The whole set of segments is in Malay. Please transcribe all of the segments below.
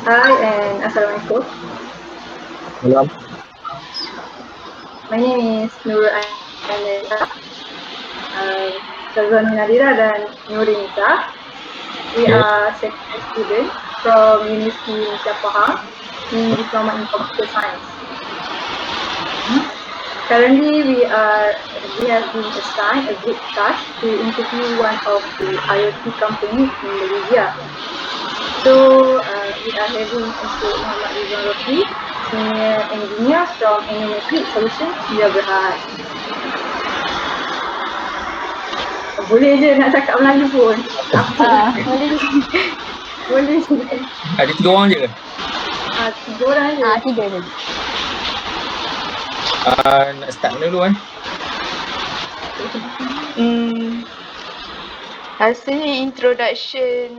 Hi and Assalamualaikum. Malam. My name is Nurul Ainisa. Syazwan Nadira dan Nuri Nisa. We Okay. are second student from University Nisa Pahang in Diploma in Computer Science. Currently, we have been assigned a group task to interview one of the IoT company in Malaysia. So we are having Encik Muhammad Rizwan Rofi, Senior Engineer from Enometric Solutions, Sdn Berhad. Boleh je nak cakap Melayu pun. Apa? Boleh. Boleh je. Ada 3 orang je ke? 3 orang je. 3 je. Nak start mana dulu Rasanya introduction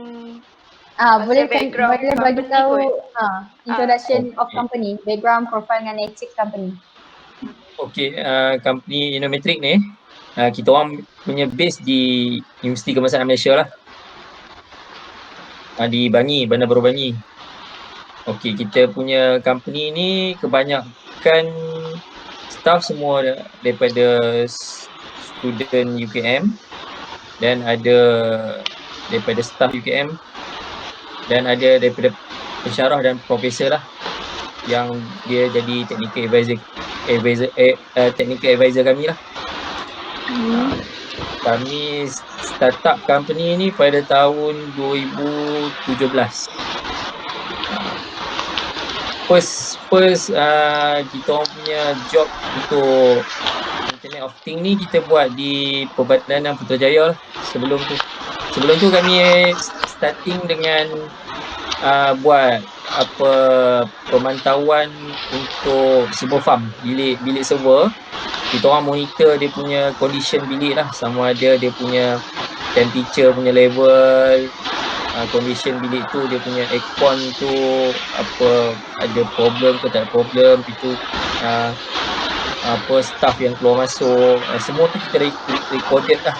Boleh background bagi company tahu kot. introduction of Okay. company, background, profile dengan nature company. Okey, company Enometric ni, kita orang punya base di Universiti Kebangsaan Malaysia lah. Di Bangi, Bandar Baru Bangi. Okey, kita punya company ni kebanyakan staff semua daripada student UKM dan ada daripada staff UKM dan ada daripada pensyarah dan profesor lah yang dia jadi technical advisor kami lah. Kami start up company ni pada tahun 2017. First kita orang punya job untuk Internet of Things ni kita buat di Perbadanan Putrajaya lah. Sebelum tu kami starting dengan buat pemantauan untuk server farm, bilik server. Kita orang monitor dia punya condition bilik lah, sama ada dia punya temperature punya level, condition bilik tu, dia punya aircon tu ada problem ke tak ada problem, itu staff yang keluar masuk, semua tu kita recorded lah.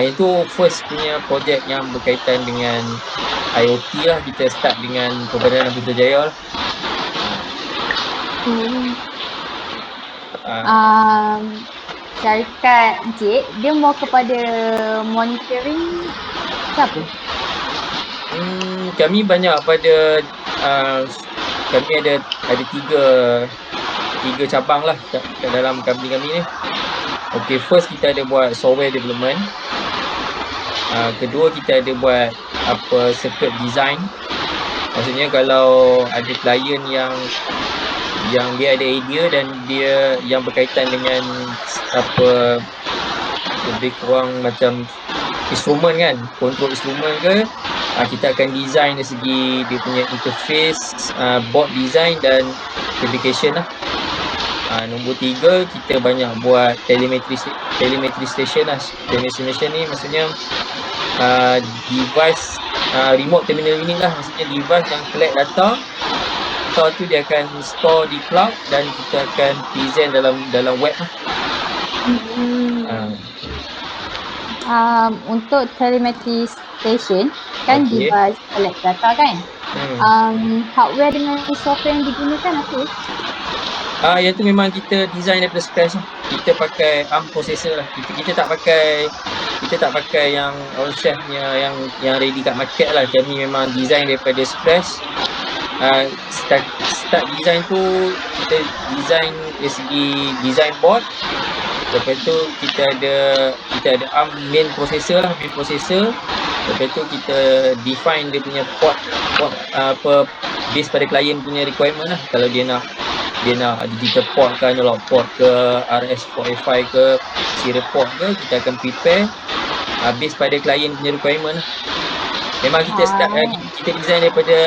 Itu first punya projek yang berkaitan dengan IoT lah. Kita start dengan Perbadanan Putrajaya lah. Syarikat Encik, dia mau kepada monitoring ke apa? Kami banyak pada kami ada tiga cabang lah kat dalam company kami ni. Okay, first kita ada buat software development. Kedua kita ada buat circuit design. Maksudnya kalau ada klien yang dia ada idea dan dia yang berkaitan dengan lebih kurang macam instrumen kan, kontrol instrumen ke, kita akan design dari segi dia punya interface, board design dan fabrication lah. Nombor 3 kita banyak buat telemetry station lah. Telemetry station ni maksudnya device remote terminal unit lah, maksudnya device yang collect data tu dia akan store di cloud dan kita akan present dalam web lah. Untuk telemetry station kan, Okay. device collect data kan. Hardware dengan software yang digunakan apa? Yang tu memang kita design daripada scratch lah. Kita pakai ARM processor lah. Kita tak pakai yang on shelf punya yang ready kat market lah. Kami memang design daripada scratch. Start design tu kita design dari segi design board. Lepas tu kita ada ARM main processor lah, Lepas tu kita define dia punya port based pada klien punya requirement lah. Kalau dia nak digital port ke, analog port ke, RS485 ke, serial port ke, kita akan prepare based pada klien punya requirement lah. Memang kita kita design daripada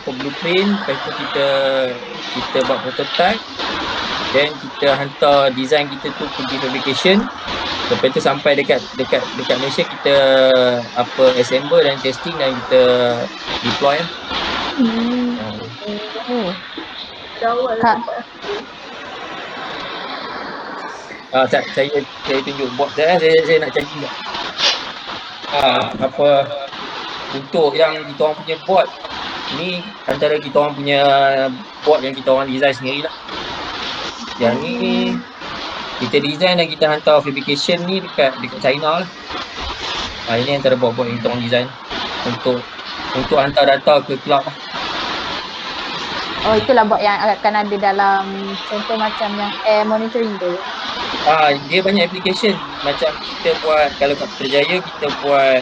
blueprint. Lepas tu kita buat prototype, then kita hantar design kita tu pergi fabrication. Lepas tu sampai dekat Malaysia, kita assemble dan testing dan kita deploy lah. Saya tunjuk board saya nak cari untuk yang kita orang punya board. ni antara kita orang punya board yang kita orang design sendiri lah. Yang ni kita design dan kita hantar fabrication ni dekat China lah. Ini antara board-board yang kita orang design untuk hantar data ke cloud lah. Oh, itulah bot yang akan ada dalam contoh macam yang air monitoring tu. Dia banyak application. Macam kita buat, kalau kat Putrajaya kita buat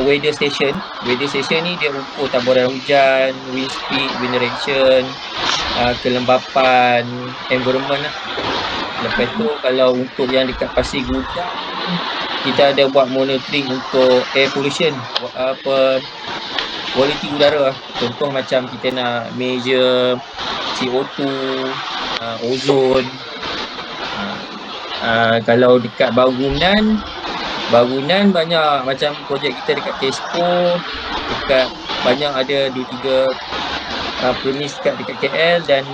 weather station. Weather station ni dia ukur taburan hujan, wind speed, wind direction, kelembapan, environment lah. Lepas tu kalau untuk yang dekat Pasir Gudang, kita ada buat monitoring untuk air pollution, kualiti udara lah. Contoh macam kita nak measure CO2, ozon. Kalau dekat bangunan banyak macam projek kita dekat Tesco, dekat banyak ada 2-3 premis dekat KL dan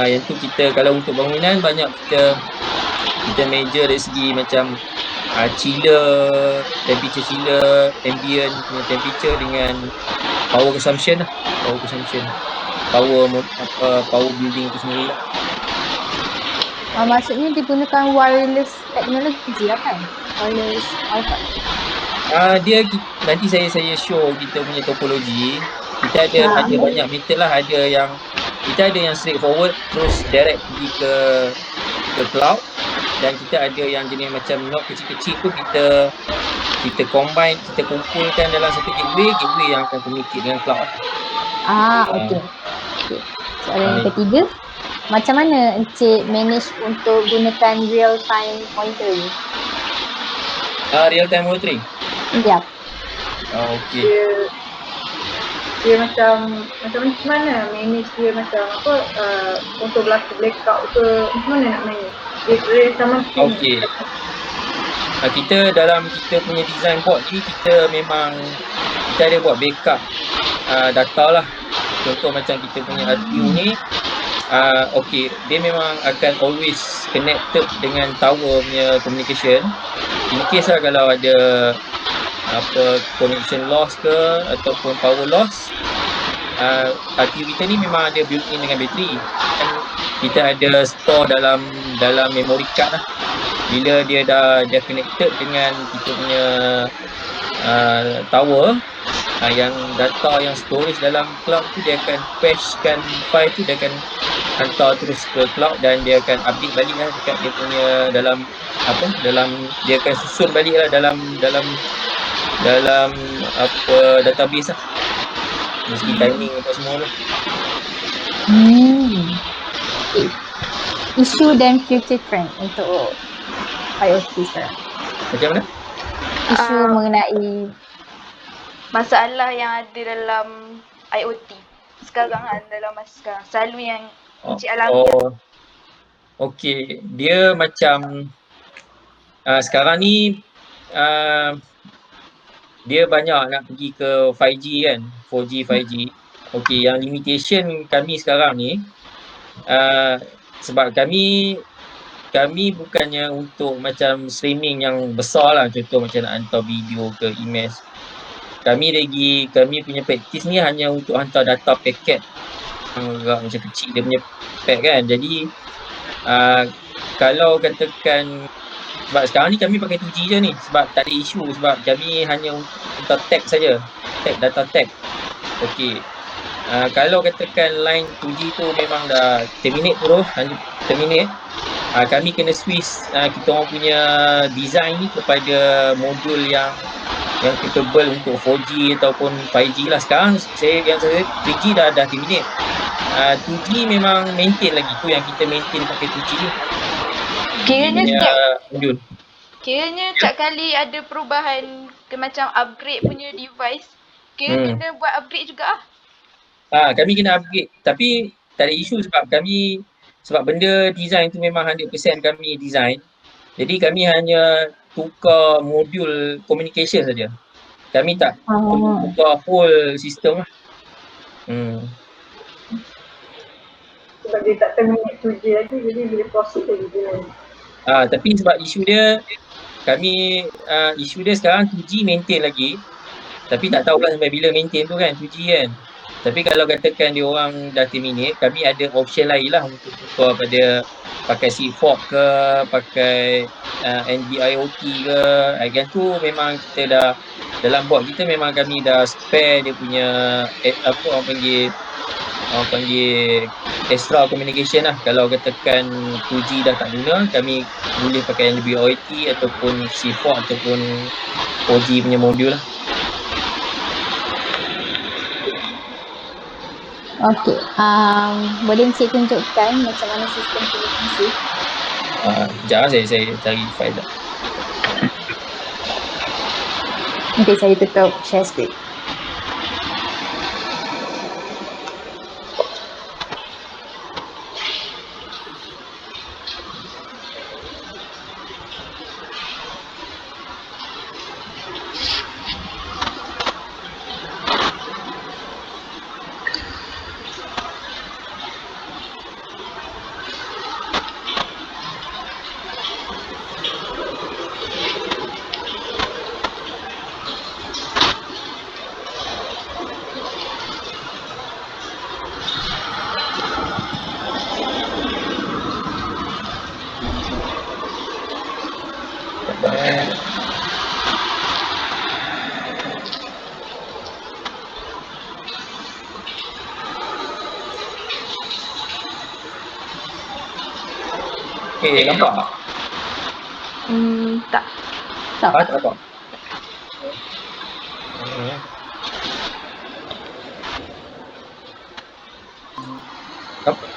yang tu kita kalau untuk bangunan banyak kita measure dari segi macam chiller, temperature chiller, ambient punya temperature dengan power consumption lah. Power building tu sendiri lah. Maksudnya digunakan wireless technology lah kan? Wireless wifi. Dia nanti saya show kita punya topologi. Kita ada banyak method lah. Ada yang kita ada yang straightforward terus direct pergi ke cloud, dan kita ada yang jenis macam node kecil-kecil tu kita combine, kita kumpulkan dalam satu gateway yang akan communicate dengan cloud. Okey. Soalan yang ketiga, macam mana Encik manage untuk gunakan real time monitoring? Real time monitoring? Ya. Okey. Dia macam mana manage dia, macam apa untuk berlaku blackout ke, macam mana nak manage dia sama screen. Okey. Kita dalam kita punya design board ni kita ada buat backup data lah. Contoh macam kita punya RTU ni dia memang akan always connected dengan tower punya communication. In case lah kalau ada connection loss ke ataupun power loss, RTU kita ni memang ada built-in dengan bateri. Kita ada store dalam memory card lah. Bila dia dah connected dengan kita punya tower, yang data yang storage dalam cloud tu dia akan fetchkan file tu, dia akan hantar terus ke cloud dan dia akan update balik lah dekat dia punya dalam dia akan susun balik lah dalam database lah. Dari segi timing apa semua lah. Isu dan future trend untuk IoT sekarang. Macam mana? Isu mengenai masalah yang ada dalam IoT sekarang dalam masa sekarang, selalu yang Encik alami. Okey, dia macam sekarang ni dia banyak nak pergi ke 5G kan, 4G, 5G. Okey, yang limitation kami sekarang ni sebab kami bukannya untuk macam streaming yang besar lah, contoh macam nak hantar video ke image. Kami punya practice ni hanya untuk hantar data paket yang agak macam kecil dia punya pack kan. Jadi kalau katakan, sebab sekarang ni kami pakai 2G je ni sebab tak ada isu, sebab kami hanya hantar tag saja, data tag. Okey, kalau katakan line 2G tu memang dah terminate, kami kena switch kita orang punya design ni kepada modul yang capable untuk 4G ataupun 5G lah. Sekarang saya 3G dah terminate. 2G memang maintain lagi, tu yang kita maintain pakai 2G ni. Kiranya setiap kali ada perubahan ke macam upgrade punya device, kena buat upgrade juga kami kena upgrade, tapi tak ada isu sebab benda design tu memang 100% kami design. Jadi kami hanya tukar modul communication saja. Kami tak tukar whole sistem lah. Sebab dia tak terminate 2G lagi, jadi boleh proceed lagi dia. Tapi sebab isu dia sekarang 2G maintain lagi. Tapi tak tahulah sampai bila maintain tu kan 2G kan. Tapi kalau katakan dia orang dah terminate, kami ada option lain lah untuk tukar pada pakai Sigfox ke, pakai NB-IoT ke. Yang tu memang kita dah, dalam board kita memang kami dah spare dia punya apa orang panggil extra communication lah. Kalau katakan 2G dah tak guna, kami boleh pakai NB-IoT ataupun Sigfox ataupun 4G punya modul lah. Okey, boleh Encik tunjukkan macam mana sistem tu berfungsi? Sekejap lah, saya cari file dah. Nanti saya tutup share screen. Okay, nampak? Tak. Tak. Tak nampak?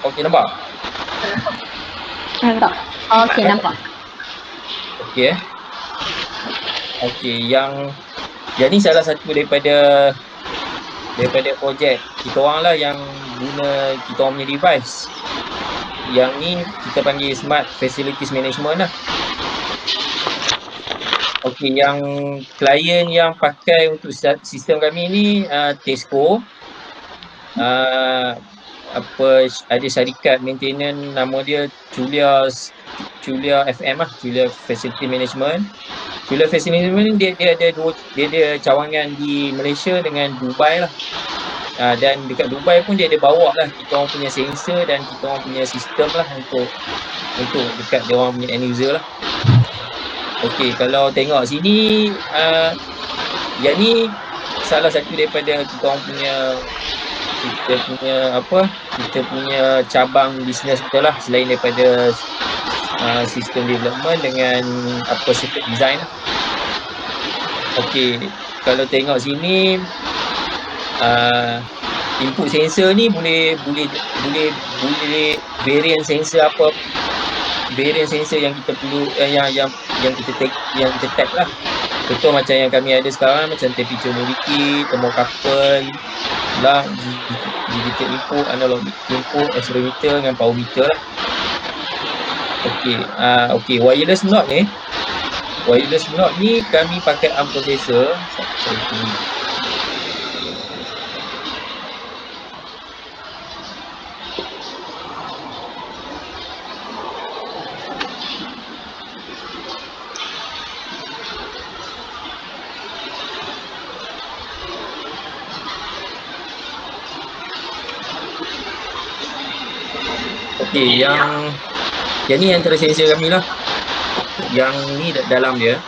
Okey, nampak? Tak. Okey, nampak. Okey Okey, yang ni salah satu daripada projek kita orang lah yang guna kita orang punya device. Yang ni kita panggil Smart Facilities Management lah. Okey, yang klien yang pakai untuk sistem kami ni Tesco. Ada syarikat maintenance, nama dia Julia FM lah, Julia Facility Management. Julia Facility Management dia ada cawangan di Malaysia dengan Dubai lah. Dan dekat Dubai pun dia ada bawa lah kita orang punya sensor dan kita orang punya sistem lah untuk dekat dia orang punya end user lah. Okey, kalau tengok sini yang ni salah satu daripada kita orang punya cabang bisnes kita lah, selain daripada sistem development dengan circuit design lah. Okey, kalau tengok sini input sensor ni boleh variant sensor yang kita perlu, yang kita tag lah. Contoh macam yang kami ada sekarang macam temperature humidity, thermocouple lah, digital input, analog input, accelerometer dengan power meter lah. Okey, wireless node ni kami pakai ARM processor. Okey, yang ni antara sensor kami lah. Yang ni dalam dia.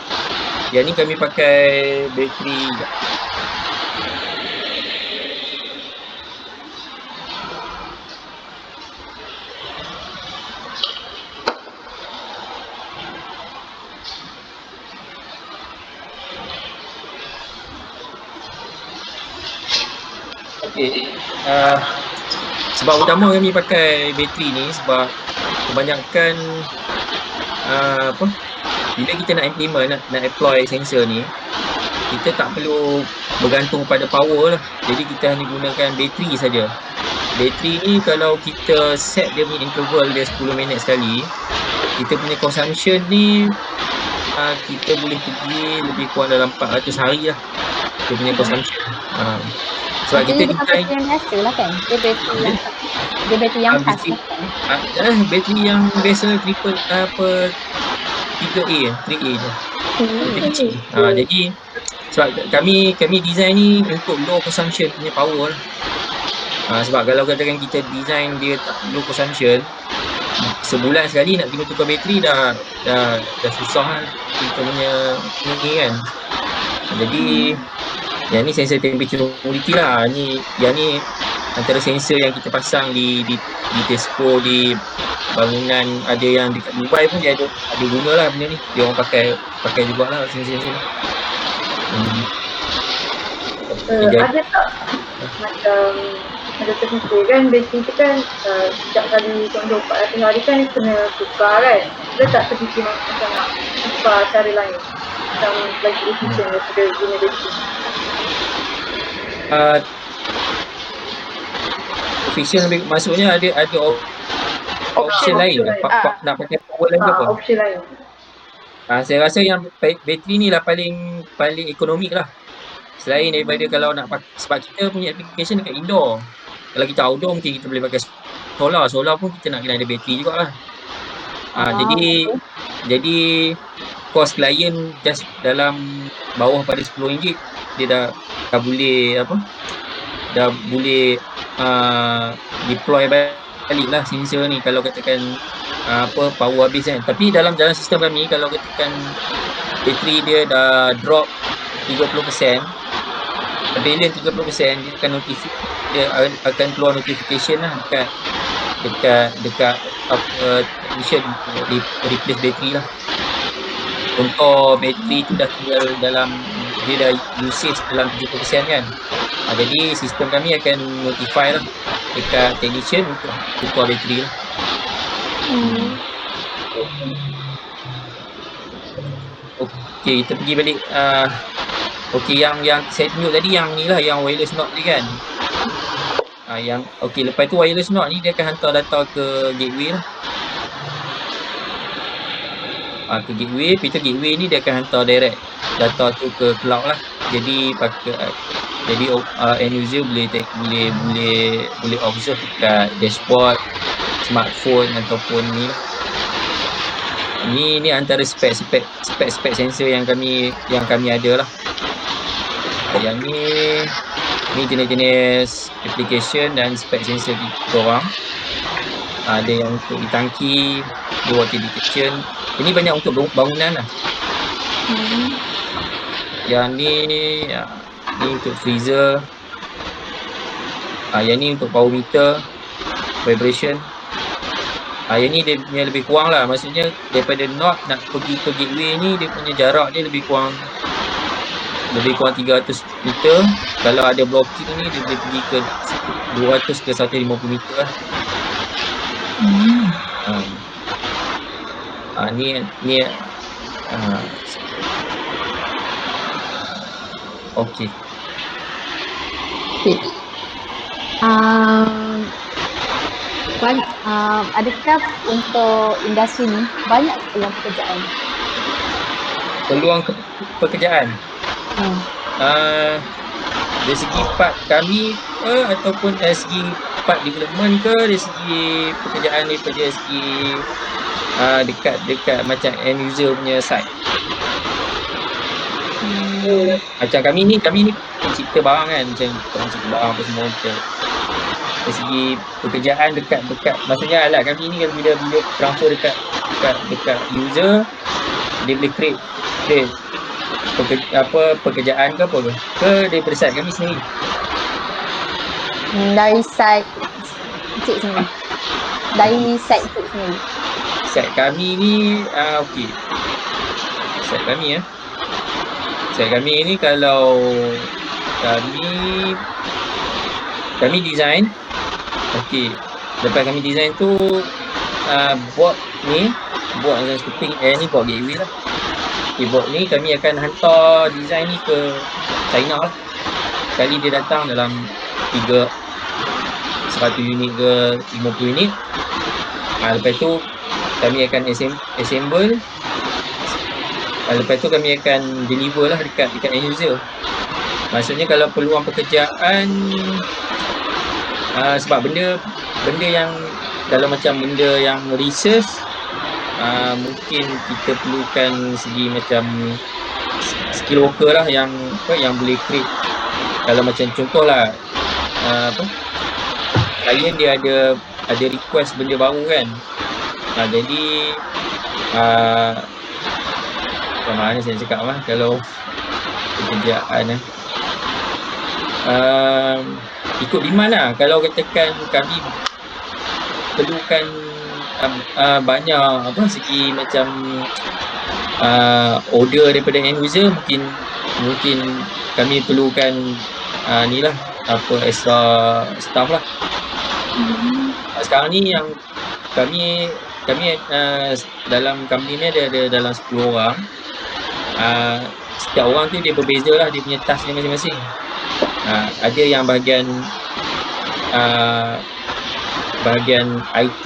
Yang ni kami pakai bateri. Okey, sebab utama kami pakai bateri ni sebab kebanyakan bila kita nak implement, nak deploy sensor ni, kita tak perlu bergantung pada power lah. Jadi kita hanya gunakan bateri saja. Bateri ni kalau kita set dia punya interval dia 10 minit sekali, kita punya consumption ni kita boleh pergi lebih kurang dalam 400 hari lah kita punya consumption. Sebab kita design yang biasa lah kan? Dia bateri yang khas lah kan? Bateri yang biasa 3A je. Bateri kecil. Jadi sebab kami design ni untuk low consumption punya power lah. Sebab kalau katakan kita design dia tak low consumption, sebulan sekali nak kena tukar bateri dah susah lah kita punya ni kan. Jadi yang ni sensor temperature humidity lah. Yang ni antara sensor yang kita pasang di Tesco, di bangunan, ada yang dekat Dubai pun dia ada guna lah benda ni. Dia orang pakai jugalah sensor-sensor ni. Ada tak macam terfikir kan bateri tu kan setiap kali contoh 400 hari kan kena tukar kan. Ada tak terfikir macam nak tukar cara lain macam lagi efisien daripada guna bateri? Efisien lebih, maksudnya ada option lain ke? Nak pakai power lain ke apa? Option lain. Saya rasa yang bateri ni lah paling ekonomik lah. Selain daripada kalau nak pakai, sebab kita punya application dekat indoor. Kalau kita outdoor mungkin kita boleh pakai solar pun kita nak kena ada bateri jugalah. Jadi cost klien just dalam bawah pada RM10 dia dah boleh deploy balik lah sensor ni kalau katakan power habis kan. Tapi dalam sistem kami kalau katakan bateri dia dah drop 30%, balance 30%, dia akan keluar notification lah dekat technician replace bateri lah. Contoh bateri tu dah tinggal dia dah usage dalam 70% kan. Jadi sistem kami akan notify lah dekat technician untuk tukar bateri lah. Okey, kita pergi balik. Okey, yang saya tunjuk tadi yang ni lah, yang wireless knob ni kan. Lepas tu wireless knob ni dia akan hantar data ke gateway lah. Ke gateway, Peter gateway ni dia akan hantar direct data tu ke cloud lah. Jadi end user boleh observe dekat dashboard, smartphone ataupun ni lah. Ni antara spek sensor yang kami ada lah. Yang ni jenis-jenis application dan spek sensor kita orang. Ada yang untuk di tangki, di water detection. Ini banyak untuk bangunan lah. Yang ni untuk freezer. Yang ni untuk power meter, vibration. Yang ni dia punya lebih kurang lah. Maksudnya daripada knob nak pergi ke gateway ni, dia punya jarak dia lebih kurang 300 meter. Kalau ada blocking ni dia boleh pergi ke 200 ke 150 meter lah. Ni okey. Adakah untuk industri ni banyak peluang pekerjaan? Peluang pekerjaan? Dari segi part kami ke ataupun dari segi part development ke, dari segi pekerjaan daripada segi dekat macam end user punya side? Macam kami ni pencipta barang kan, macam pencipta barang apa semua kita. Dari segi pekerjaan dekat maksudnya alat kami ni bila transfer dekat user, dia boleh create pekerjaan ke apa ke daripada side kami sendiri. Dari side Cik sendiri. Dari side Cik sendiri. Side kami ni okey. Side kami ni kalau kami design. Okey. Lepas kami design tu board macam scooping air ni, board gateway lah. Board ni kami akan hantar design ni ke China lah. Sekali dia datang dalam 100 unit ke 50 unit. Lepas tu kami akan assemble. Lepas tu kami akan deliver lah dekat end user. Maksudnya kalau peluang pekerjaan sebab benda yang dalam macam benda yang research, mungkin kita perlukan segi macam skill worker lah yang boleh create. Kalau macam contohlah klien dia ada request benda baru kan. Jadi macam mana saya cakap lah kalau pekerjaan ikut demand lah. Kalau katakan kami perlukan banyak segi macam order daripada end user, mungkin kami perlukan ni lah extra staff lah. Sekarang ni yang kami dalam company ni ada dalam 10 orang. Setiap orang tu dia berbeza lah, dia punya task dia masing-masing. Ada yang bahagian IT,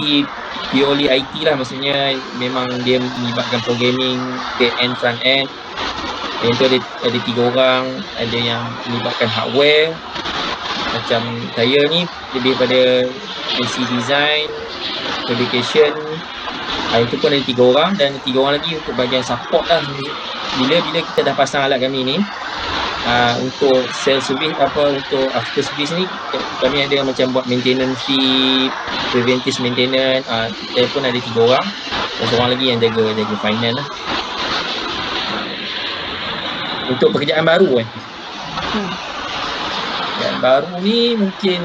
purely IT lah, maksudnya memang dia melibatkan programming, back end, front end. Yang tu ada 3 orang. Ada yang melibatkan hardware, macam saya ni lebih pada PC design, fabrication. Itu pun ada 3 orang, dan 3 orang lagi untuk bahagian support lah. Bila kita dah pasang alat kami ni, untuk sales service untuk after service ni, kami ada macam buat maintenance fee, preventive maintenance. Kita pun ada 3 orang, dan seorang lagi yang jaga finance lah. Untuk pekerjaan baru pekerjaan baru ni mungkin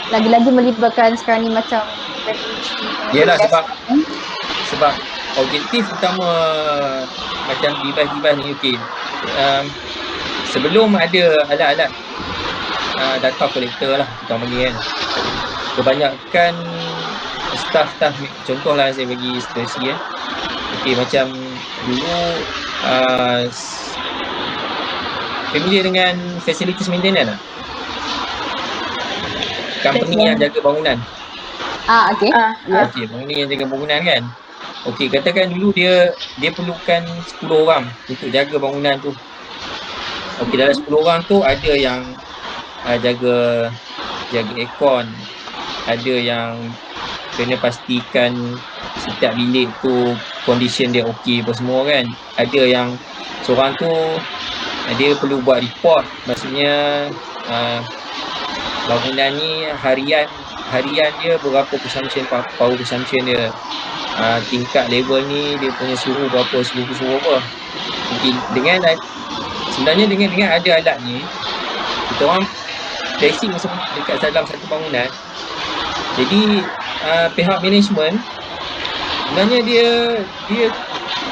lagi-lagi melibatkan sekarang ni macam yalah, sebab objektif utama macam device ni, okey, sebelum ada alat-alat data collector lah kita panggil kan, kebanyakan staff, contohlah saya bagi situasi okey, macam dulu familiar dengan facilities maintenance tak? Company yang jaga bangunan. Okey. Okey, bangunan yang jaga bangunan kan. Okey, katakan dulu dia perlukan 10 orang untuk jaga bangunan tu. Okey, dalam 10 orang tu ada yang jaga aircon, ada yang kena pastikan setiap bilik tu condition dia okey apa semua kan. Ada yang seorang tu dia perlu buat report, maksudnya bangunan ni harian dia berapa consumption, power consumption dia, tingkat level ni dia punya suhu berapa, suhu apa. Mungkin sebenarnya dengan ada alat ni, kita orang basic masuk dekat dalam satu bangunan. Jadi pihak management sebenarnya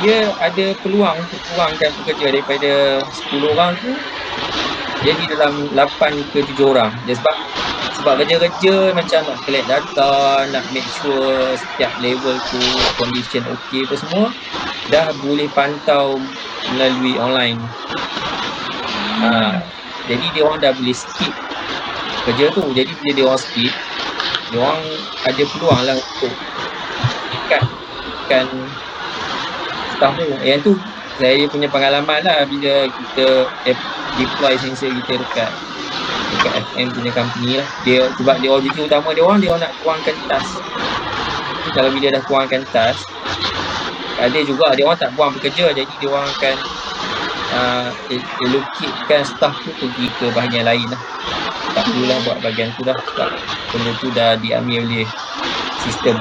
dia ada peluang untuk kurangkan pekerja daripada 10 orang tu jadi dalam 8 ke 7 orang. Sebab kerja-kerja macam nak collect data, nak make sure setiap level tu condition okey apa semua, dah boleh pantau melalui online. Jadi dia orang dah boleh skip kerja tu. Jadi bila dia orang skip, dia orang ada peluang lah untuk tingkatkan staff tu. Yang tu saya punya pengalaman lah bila kita deploy sensor kita dekat FM punya company lah. Sebab dia objektif utama dia orang nak kurangkan task. Kalau bila dah kurangkan task, ada juga dia orang tak buang pekerja, jadi dia orang akan allocatekan staff tu pergi ke bahagian lain lah. Tak perlulah buat bahagian tu dah, sebab benda tu dah diambil oleh sistem.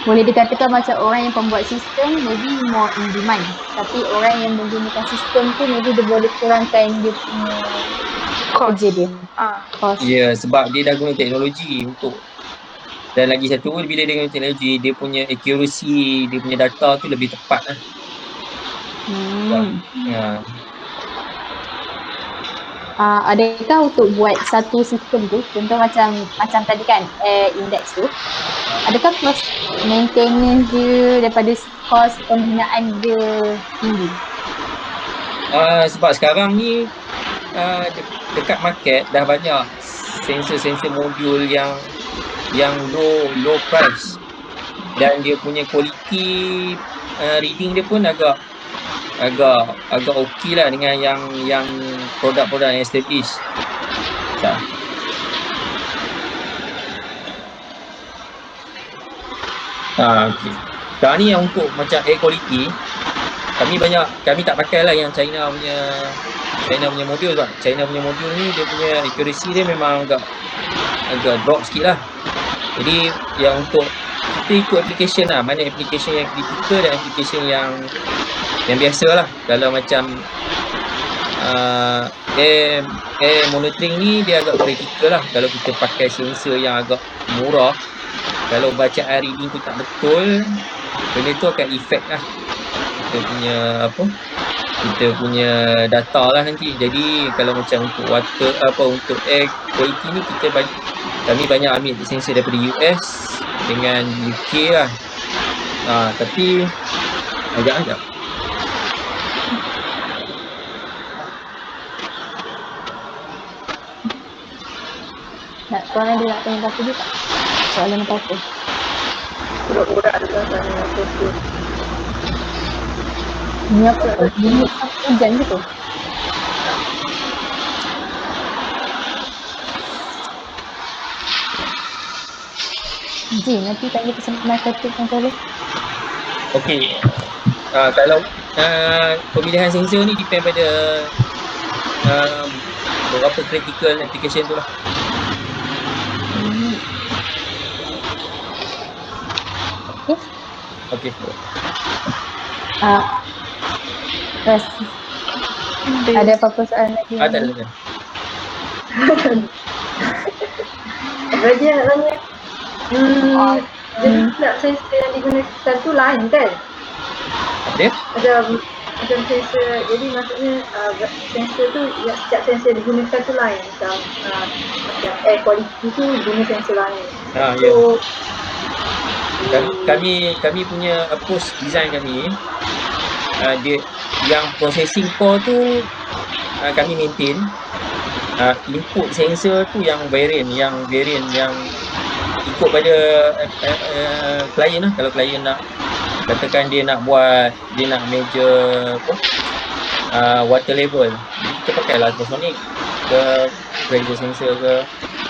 Boleh dikatakan macam orang yang pembuat sistem maybe more in demand, tapi orang yang menggunakan sistem tu maybe dia boleh kurangkan dia punya kerja dia. Ya, sebab dia dah guna teknologi untuk, dan lagi satu bila dia guna teknologi, dia punya accuracy, dia punya data tu lebih tepat lah. Adakah untuk buat satu sistem tu, contoh macam tadi kan air index tu, adakah cost maintenance dia daripada cost pembinaan dia tinggi? Sebab sekarang ni dekat market dah banyak sensor modul yang low price, dan dia punya quality reading dia pun agak okey lah dengan yang produk-produk yang established. Okay. Sekarang ni yang untuk macam air quality, kami tak pakai lah yang China punya modul sebab China punya modul ni dia punya accuracy dia memang agak drop sikit lah. Jadi yang untuk kita ikut application lah, mana application yang critical dan application yang biasa lah. Kalau macam air monitoring ni dia agak critical lah. Kalau kita pakai sensor yang agak murah, kalau bacaan reading tu tak betul, benda tu akan effect lah kita punya data lah nanti. Jadi kalau macam untuk untuk air quality ni kami banyak ambil sensor daripada US dengan UK lah. Tapi agak Korang ada nak tanya apa juga? Soalan apa-apa? Budak-budak ada sana fokus. Ni apa? Ni hujan ke tu? Ji, nanti tanya pesan marketing yang boleh. okey. Kalau pemilihan sensor ni depend pada berapa critical application tu lah. Okey. Terus ada apa-apa soalan lagi? Tak ada. Raja nak tanya. Jadi pula sensor yang digunakan tu lain kan? Apa dia? Macam sensor, jadi maksudnya sensor tu, setiap sensor yang digunakan tu lain. Macam air quality tu guna sensor lain. Ya. Kami punya approach design kami, dia yang processing core tu kami maintain. Input sensor tu yang variant yang ikut pada klien lah. Kalau klien nak katakan dia nak measure water level, jadi kita pakailah ultrasonic ke pressure sensor ke.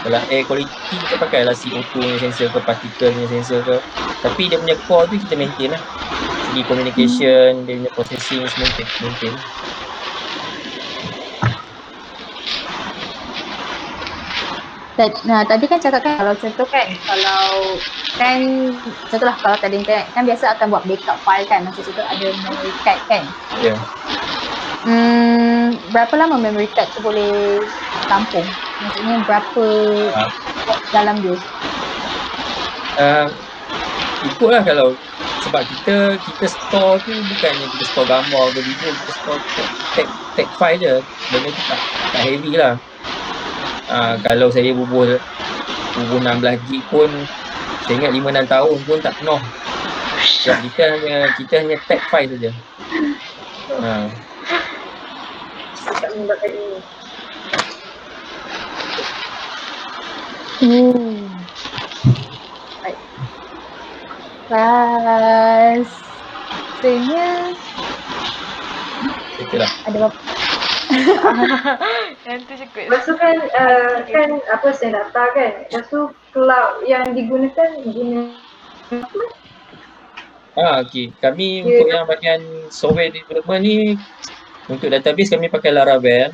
Kalau air quality kita pakailah CO2 punya sensor ke, particle punya sensor ke. Tapi dia punya core tu kita maintain lah. Segi communication, dia punya processing semua maintain. Tadi kan cakap kan, kalau contoh kan, contohlah kalau tadi internet kan biasa akan buat backup file kan, macam contoh ada memory card kan. Ya. Berapa lama memory card tu boleh tampung? Maksudnya berapa dalam dia? Ikutlah kalau sebab kita store tu bukannya kita store gambar ke video, kita store tag file je. Benda tu tak heavy lah. Kalau saya bubuh 16 GB pun saya ingat 5-6 tahun pun tak penuh. Sebab kita hanya tag file saja. Tak menggunakan ini. Baik. Rasanya Itulah. ada berapa? Yang tu cukup. Lepas tu kan send data kan. Lepas tu cloud yang digunakan Okey. Kami untuk yang bahagian software development ni, untuk database kami pakai Laravel.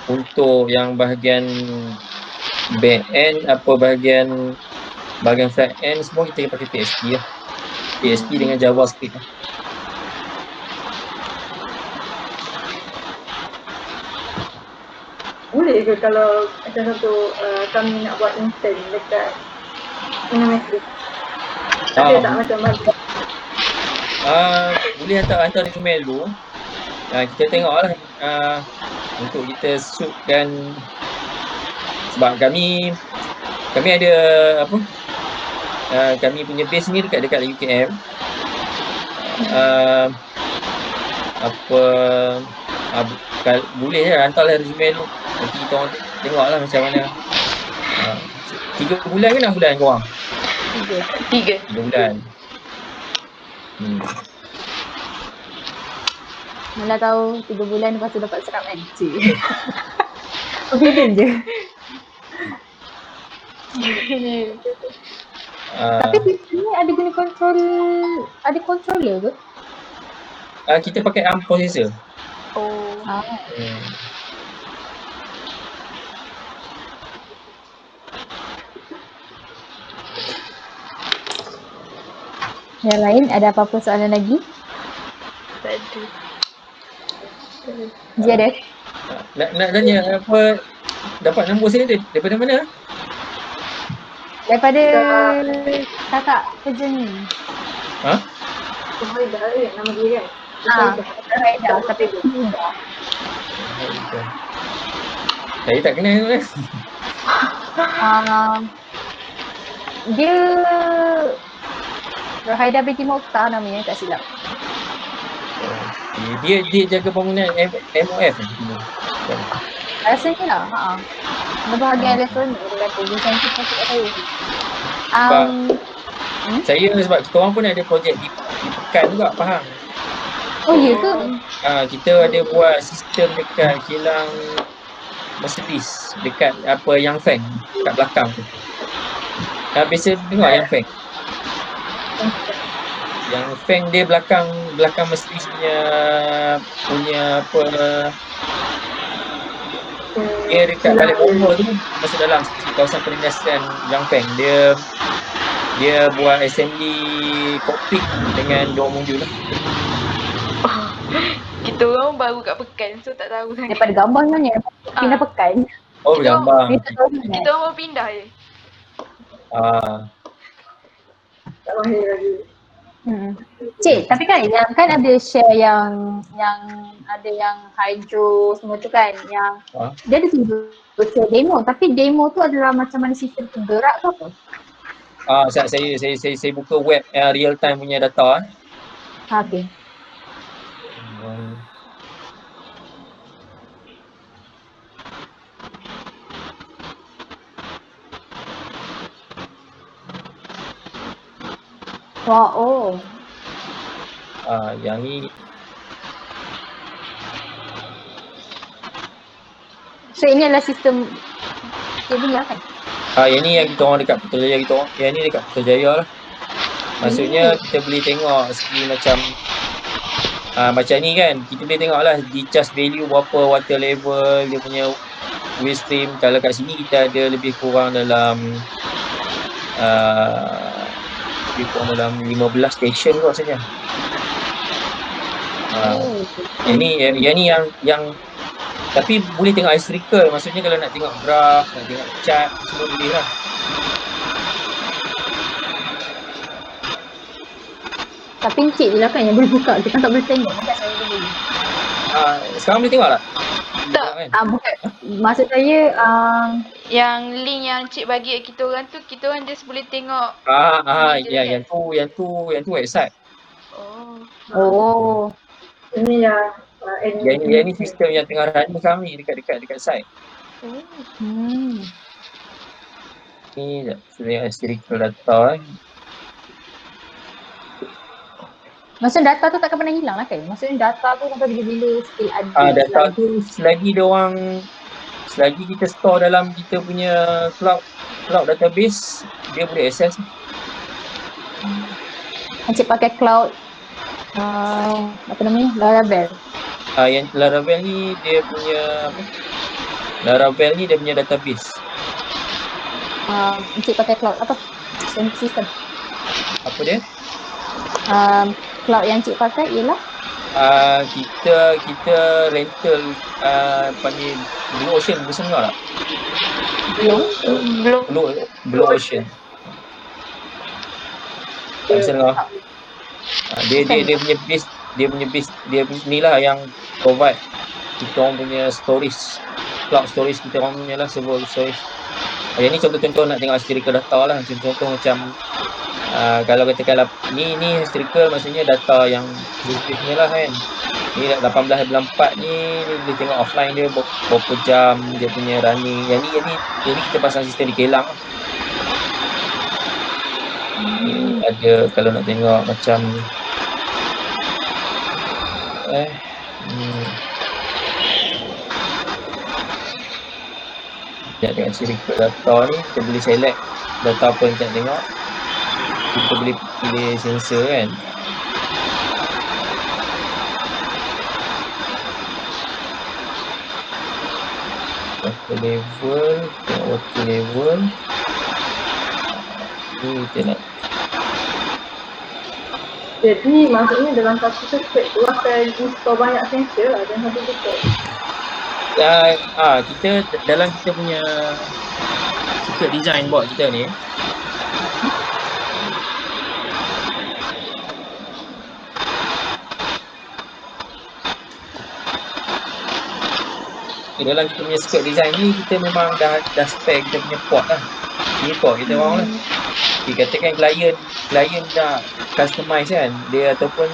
Untuk yang bahagian back end bahagian front end semua kita pakai PHP lah. PHP dengan JavaScript lah. boleh ke kalau macam satu kami nak buat intern dekat Indonesia? Ada tak macam-macam? Boleh hantar email dulu. Kita tengoklah untuk kita shootkan, sebab kami ada kami punya base ni dekat UKM. Boleh je hantarlah resume tu. Nanti kita orang tengoklah macam mana. 3 bulan ke 6 bulan korang? 3 bulan. Mana tahu 3 bulan lepas tu dapat serap kan? Confident je. Tapi PC ni ada guna ada controller ke? Kita pakai ARM processor. Oh. Hmm. Yang lain ada apa-apa soalan lagi? Tak ada. Zia ada? Nak tanya apa, dapat nombor saya daripada mana? Daripada kakak kerja ni. Ha? Suhaidah nama dia kan? Suhaidah tapi muda. Saya tak kenal tu. Dia Suhaidah binti Mokhtar namanya, tak silap. Dia jaga bangunan MOF ni. Rasanya lah, Ada bahagian elektronik dia kata, design tu pun tak tahu. Saya sebab kita orang pun ada projek di Pekan juga, Pahang. Oh ya ke? Kita ada buat sistem dekat kilang Mercedes, dekat apa Yangfeng, kat belakang tu. Biasa dengar Yangfeng. Yangfeng dia belakang Mercedes punya apa, dia dekat balik Bogor tu, masuk dalam kawasan penindasan Yangfeng. Dia buat assembly cockpit dengan door modul lah. Kita orang baru kat Pekan, so tak tahu sangat. Daripada gambar sebenarnya, pindah Pekan. Oh, bergambar. Kita orang baru pindah je. Tak mahir lagi. Cik, tapi kan yang kan ada share yang ada yang hydro semua tu kan, yang dia ada share demo, tapi demo tu adalah macam mana sistem tu gerak ke apa? Saya buka web real time punya data. Okay. Wah, yang ni. So ini adalah sistem cabling lah kan? Yang ni yang kita orang dekat Putrajaya kita orang. Yang ni dekat Putrajaya lah. Maksudnya kita boleh tengok segi macam ni kan, kita boleh tengok lah di charge value berapa water level dia punya waste stream. Kalau kat sini kita ada lebih kurang dalam 15 station kot rasanya. Yang ni yang tapi boleh tengok historical, maksudnya kalau nak tengok graph, nak tengok chart, semua boleh lah. Tapi encik je lah kan yang boleh buka, kita kan tak boleh tengok kan saya boleh. Sekarang boleh tengok tak? Tak. Bukan. Maksud saya yang link yang cik bagi kita orang tu, kita orang just boleh tengok. Yang tu website. Oh. Ini yang ni sistem yang tengah running kami dekat site. Ni sebenarnya historical data. Maksudnya data tu takkan pernah hilang lah kan? Maksudnya data tu sampai bila-bila still ada. Data tu selagi kita store dalam kita punya cloud database, dia boleh access. Encik pakai cloud apa namanya? Laravel. Yang Laravel ni dia punya Laravel ni dia punya database. Encik pakai cloud apa? Sistem. Apa dia? Cloud yang encik pakai ialah kita rental panggil Blue Ocean, boleh dengar tak? Blue Ocean. Tak bisa dengar. Dia punya base ni lah yang provide kita orang punya storage, cloud storage kita orang punya lah, server storage. Yang ni contoh-contoh nak tengok historical data lah. Contoh macam kalau katakanlah ni historical, maksudnya data yang positifnya lah kan. Ni 18 bulan 4 ni boleh tengok offline dia berapa jam dia punya running. Yang ni kita pasang sistem di kilang lah. Ni ada kalau nak tengok macam nak tengok historical data ni, kita boleh select data apa yang kita tengok. kita boleh pilih sensor kan. Water level, tengok water level. Ni kita nak Jadi maksudnya dalam satu circuit tu akan install banyak sensor lah dalam satu circuit. kita dalam kita punya circuit design board kita ni, dalam kita punya circuit design ni kita memang dah spare kita punya port lah. Ini port kita orang lah. Katakan klien dah customize kan dia, ataupun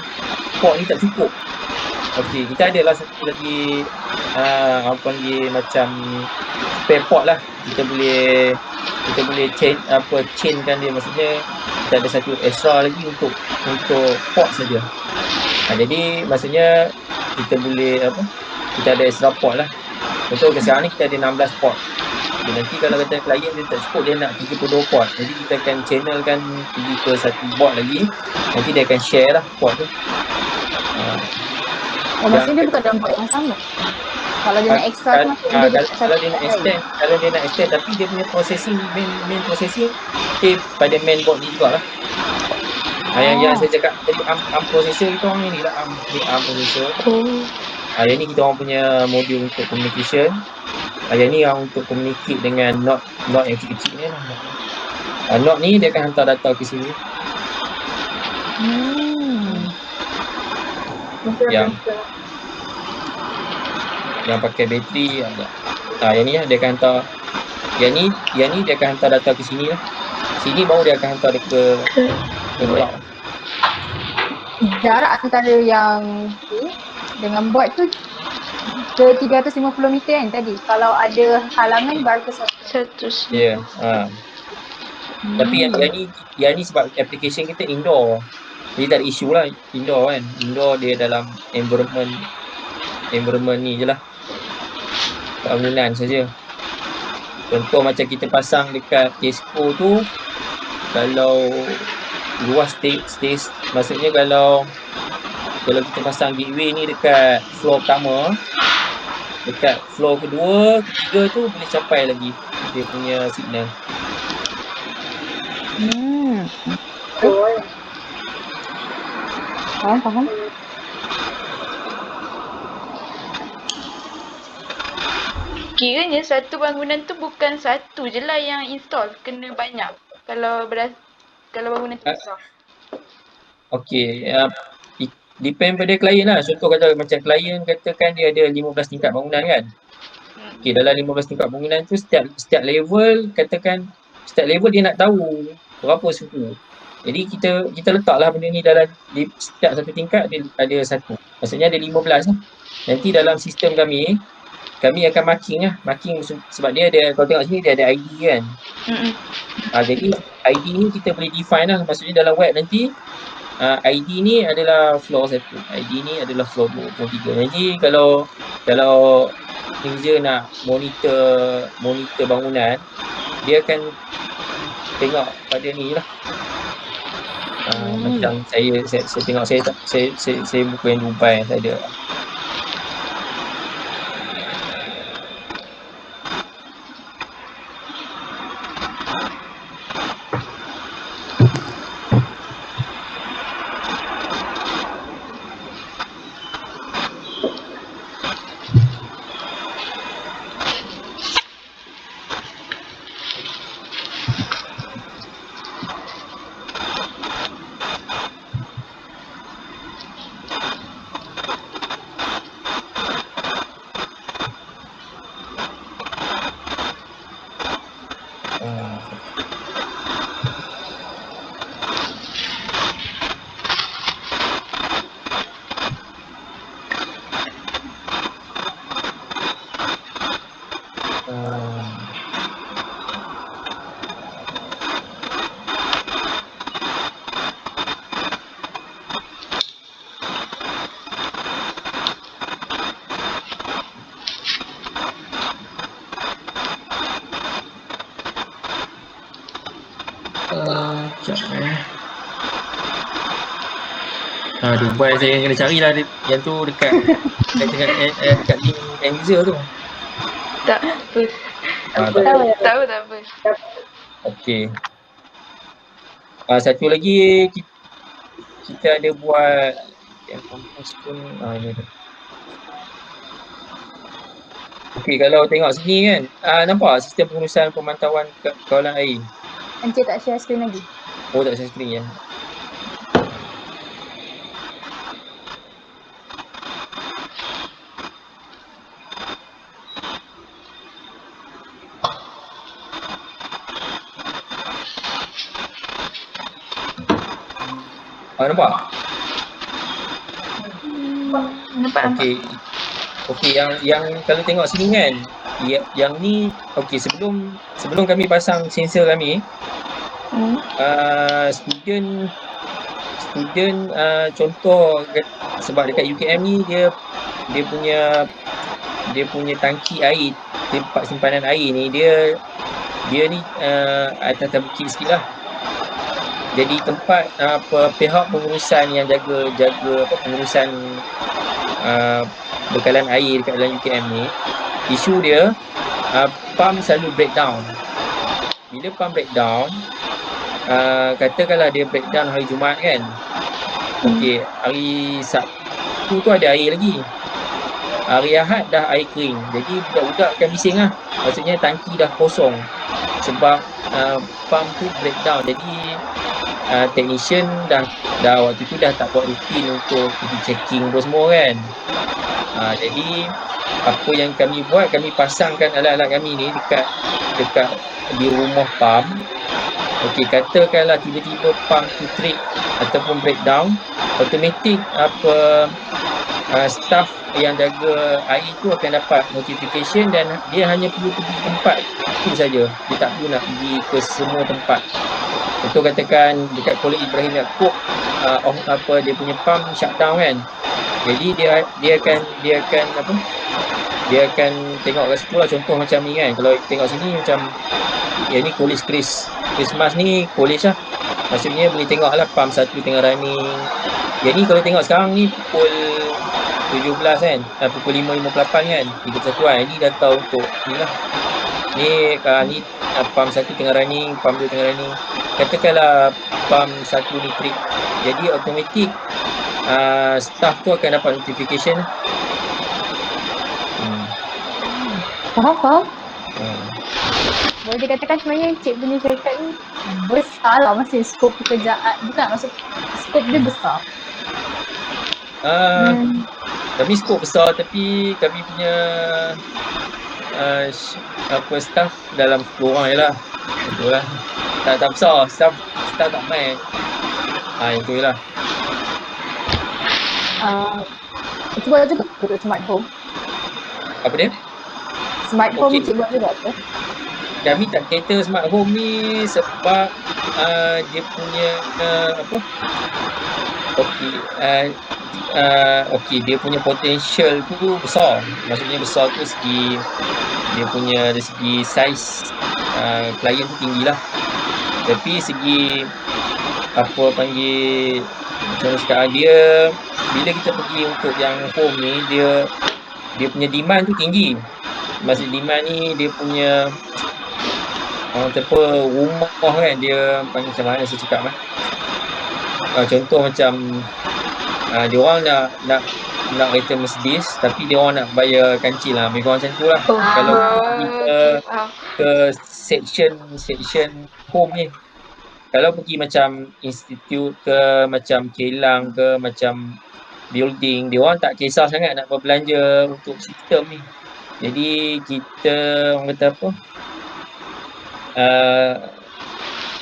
port ni tak cukup. Okey, kita adalah satu lagi apa panggil macam spare port lah. Kita boleh chainkan dia, maksudnya kita ada satu extra lagi untuk port saja. Jadi maksudnya kita boleh kita ada extra port lah. Contoh sekarang ni kita ada 16 port. Nanti kalau kata klien dia tak cukup, dia nak 32 port, jadi kita akan channelkan pergi ke satu board lagi. Nanti dia akan share lah port tu. Maksudnya dia bukan dalam board yang sama. Kalau dia nak extra tu macam kalau dia nak extend tapi dia punya processing, main processing pada main board ni jugalah. Yang saya cakap tadi, ARM processor kita orang ni lah, ARM processor. Yang ni kita orang punya modul untuk communication. Yang ni yang untuk communicate dengan node yang kecil-kecil ni lah. Node ni dia akan hantar data ke sini. Yang pakai bateri yang ni lah dia akan hantar. Yang ni dia akan hantar data ke sini lah. Sini baru dia akan hantar dia ke cloud. Jarak antara yang dengan board tu ke 350 meter kan tadi. Kalau ada halangan baru ke 100. Ya. Tapi yang ni sebab application kita indoor. Jadi tak ada isu lah indoor kan. Indoor dia dalam environment ni je lah. Bangunan saja. Contoh macam kita pasang dekat Tesco tu, kalau luas stage, maksudnya kalau kita pasang gateway ni dekat floor pertama, dekat floor kedua, ketiga tu boleh capai lagi dia punya signal. Faham. Kiranya satu bangunan tu bukan satu je lah yang install, kena banyak kalau bangunan tu besar. Okey, depend pada klien lah. Contoh kalau macam klien katakan dia ada 15 tingkat bangunan kan. Okey, dalam 15 tingkat bangunan tu setiap level, katakan setiap level dia nak tahu berapa suku. Jadi kita letaklah benda ni dalam di setiap satu tingkat ada satu. Maksudnya ada 15 lah. Nanti dalam sistem kami akan marking sebab dia ada, kalau tengok sini dia ada ID kan. Jadi ID ni kita boleh define lah. Maksudnya dalam web nanti ID ni adalah floor 1, ID ni adalah floor 2, floor 3. Jadi kalau user nak monitor bangunan, dia akan tengok pada ni lah. Macam saya tengok saya buku yang Dubai saya ada. Dubai saya kena carilah yang tu dekat dekat link end user tu. Tak apa. Tak Tahu apa. tak? Tak apa. Okey. Satu lagi kita ada buat yang kompos pun ni ada. Okey, kalau tengok sini kan, nampak sistem pengurusan pemantauan kawalan air. Encik tak share screen lagi? Oh, tak share screen ya. Nampak? Nampak. Okey, yang kalau tengok sini kan, yang ni okey, sebelum kami pasang sensor kami, student contoh sebab dekat UKM ni dia punya tangki air, tempat simpanan air ni dia ni atas bukit sikit lah. Jadi tempat pihak pengurusan yang jaga pengurusan bekalan air dekat dalam UKM ni, isu dia pump selalu breakdown. Bila pump breakdown, katakanlah dia breakdown hari Jumaat kan. Okey, hari Sabtu tu ada air lagi. Hari Ahad dah air kering. Jadi budak-budak akan bising lah. Maksudnya tangki dah kosong sebab pump tu breakdown. Jadi technician dah waktu tu dah tak buat rutin untuk pergi checking pun semua kan. Jadi apa yang kami buat, kami pasangkan alat-alat kami ni dekat di rumah pump. Okey, katakanlah tiba-tiba pump tu trip ataupun breakdown, automatik staff yang jaga air tu akan dapat notification dan dia hanya perlu pergi tempat itu saja. Dia tak perlu nak pergi ke semua tempat. Contoh katakan dekat Kolej Ibrahim Yaakob, dia punya pump shutdown kan. Jadi dia akan tengok kat situ lah, contoh macam ni kan. Kalau tengok sini macam ni Kolej Christmas ni kolej lah. Maksudnya boleh tengok lah pump 1 tengah running. Jadi kalau tengok sekarang ni pukul 17 kan, pukul 5.58 kan, 31 kan. Ini data untuk ni lah. Ni pump 1 tengah running, pump 2 tengah running. Katakanlah pump 1 ni trip. Jadi automatik staff tu akan dapat notification. Faham? Boleh dikatakan sebenarnya Encik punya syarikat ni besar lah, maksudnya skop pekerjaan. Bukan, maksud skop dia besar. Kami skop besar tapi kami punya staff dalam 10 orang je lah. Betul lah. Tak besar, staff tak main. Yang tu je lah. Encik buat juga untuk smart home. Apa dia? Smart home Encik buat juga apa? Kami tak cater smart home ni sebab dia punya dia punya potential tu besar. Maksudnya besar tu segi dia punya dari segi size klien tu tinggi lah. Tapi segi macam sekarang dia, bila kita pergi untuk yang home ni, dia punya demand tu tinggi. Maksud demand ni dia punya rumah kan, dia panggil macam mana saya cakap kan. Contoh macam dia orang nak kereta Mercedes tapi dia orang nak bayar kancil lah, lebih kurang macam tu lah. Kalau pergi ke section home ni, kalau pergi macam institute ke, macam kilang ke, macam building, dia orang tak kisah sangat nak berbelanja untuk sistem ni. Jadi kita orang kata apa,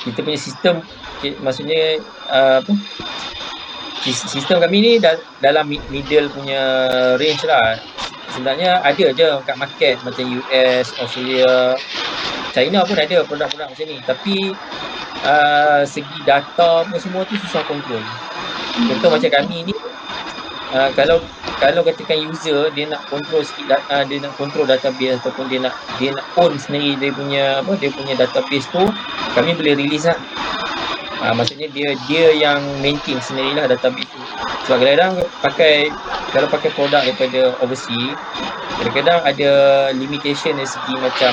kita punya sistem, maksudnya sistem kami ni dalam middle punya range lah. Sebenarnya ada je kat market macam US, Australia, China pun ada produk-produk macam ni. Tapi segi data pun semua tu susah kontrol. Contoh macam kami ni, kalau katakan user dia nak kontrol sikit dia nak kontrol database ataupun dia nak own sendiri dia punya database tu, kami boleh release lah. Maksudnya dia yang maintain sendirilah database tu. Sebab kadang-kadang kalau pakai produk daripada overseas, kadang-kadang ada limitation dari segi macam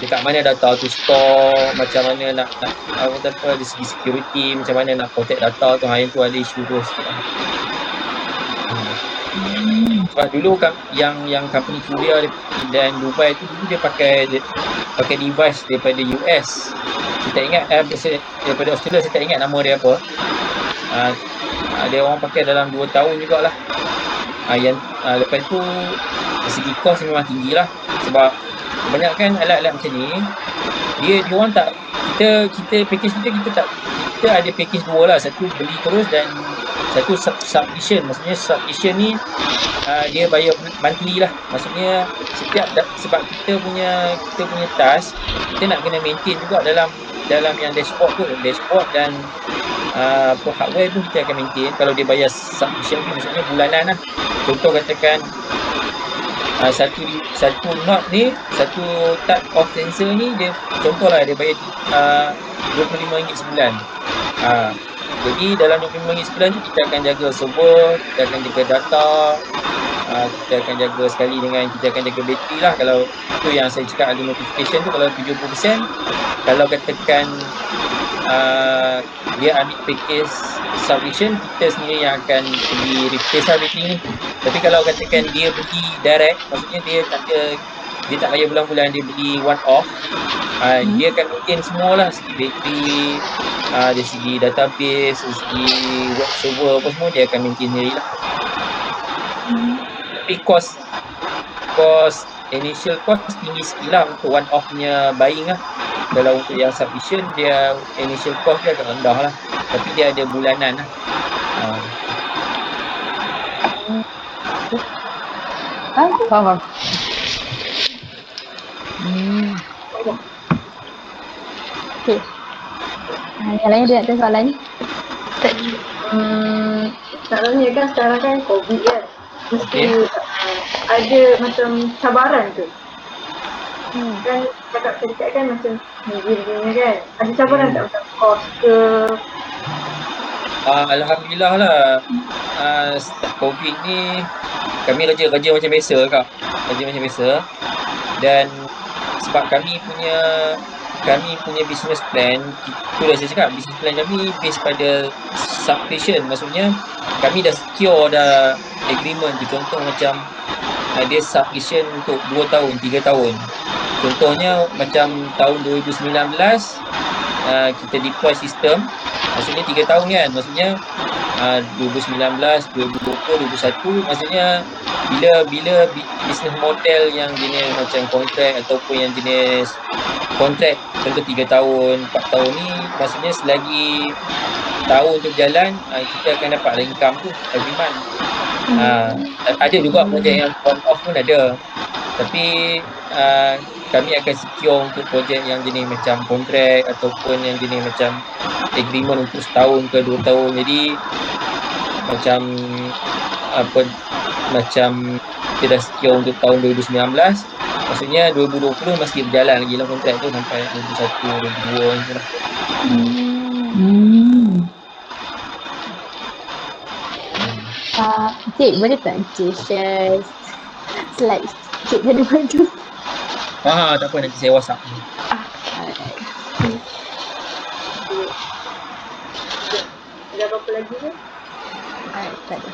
dekat mana data tu store, macam mana nak dari segi security, macam mana nak protect data tu, yang tu ada isu tu sikit lah. Sebab dulu yang company Korea dan Dubai tu dulu dia pakai device daripada US. Saya tak ingat daripada Australia, saya tak ingat nama dia apa. Dia orang pakai dalam 2 tahun jugalah. Lepas tu dari segi kos memang tinggi lah. Sebab kebanyakan alat-alat macam ni dia orang tak, kita package kita ada package dua lah. Satu beli terus dan satu subscription. Maksudnya subscription ni dia bayar monthly lah. Maksudnya sebab kita punya task, kita nak kena maintain juga dalam yang dashboard dan hardware tu kita akan maintain. Kalau dia bayar subscription tu maksudnya bulanan lah. Contoh katakan satu knob ni, satu type of sensor ni, dia contohlah dia bayar RM25 sebulan. Jadi dalam RM25 sebulan tu kita akan jaga server, kita akan jaga data, kita akan jaga sekali dengan kita akan jaga bateri lah. Kalau tu yang saya cakap ada notification tu, kalau 70%, kalau katakan dia ambil package subscription, kita sendiri yang akan pergi replace lah bateri ni. Tapi kalau katakan dia beli direct, maksudnya dia tak bayar bulan-bulan, dia beli one off, dia akan maintain semualah, segi bateri, dari segi database, dari segi web server apa semua dia akan maintain sendiri lah. Tapi cost initial cost tinggi sikit lah untuk one off punya buying lah. Kalau untuk yang subscription, dia initial cost dia agak rendah lah, tapi dia ada bulanan lah. Faham. Okay. Yang lain ada nak tanya soalan ni? Selalunya kan sekarang kan COVID kan, mesti ada macam cabaran tu. Kan cakap syarikat kan macam gini kan, ada cabaran tak macam kos ke? Alhamdulillah lah, start COVID ni kami kerja macam biasa kak, kerja macam biasa. Dan sebab kami punya business plan, itu dah saya cakap, business plan kami based pada subscription. Maksudnya kami dah secure dah agreement tu. Contoh macam dia subscription untuk 2 tahun, 3 tahun. Contohnya macam tahun 2019 kita deploy sistem, maksudnya 3 tahun kan. Maksudnya 2019, 2020, 2021, maksudnya bila business model yang jenis macam kontrak ataupun yang jenis kontrak contoh 3 tahun, 4 tahun ni, maksudnya selagi tahun tu berjalan, kita akan dapat income tu every month. Ada juga projek yang one off pun ada, tapi kami akan secure untuk projek yang jenis macam kontrak ataupun yang jenis macam agreement untuk setahun ke 2 tahun. Jadi macam kita dah secure untuk tahun 2019, maksudnya 2020 masih berjalan lagi lah kontrak tu sampai 2021, 2022 macam lah. Cik, boleh tak Cik share slide sikit dari baju? Tak apa, nanti saya WhatsApp. Ada apa-apa lagi ke? Tak ada.